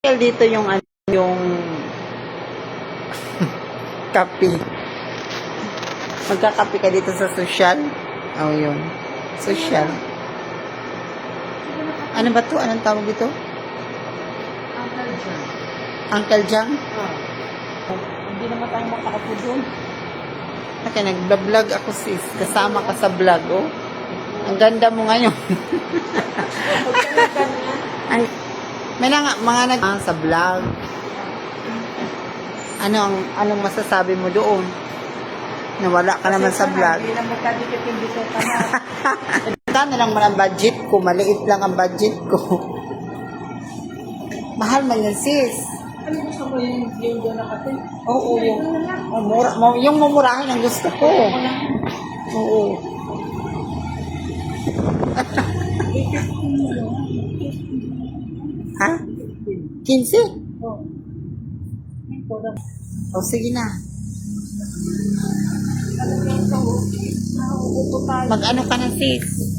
Dito yung yung kape. Magkakape ka dito sa social. Oh, yun. Social. Ano ba to? Anong tawag dito? Uncle John. Uncle Jang? Hindi naman tayo makakaupo doon. Okay, nag-vlog ako sis. Kasama ka sa vlog, oh. Ang ganda mo ngayon. Ang, may mga sa vlog. Anong masasabi mo doon? Nawala ka naman sa vlog. Hindi naman kadikit yung bisita na. Kano lang man ang budget ko. Maliit lang ang budget ko. Mahal man yun, sis. Ano gusto mo yung doon na kape? Oo, yung mumurahin ang gusto ko. Oo. Ha? 15? Oo. O, sige na. Mag-ano ka na, sis?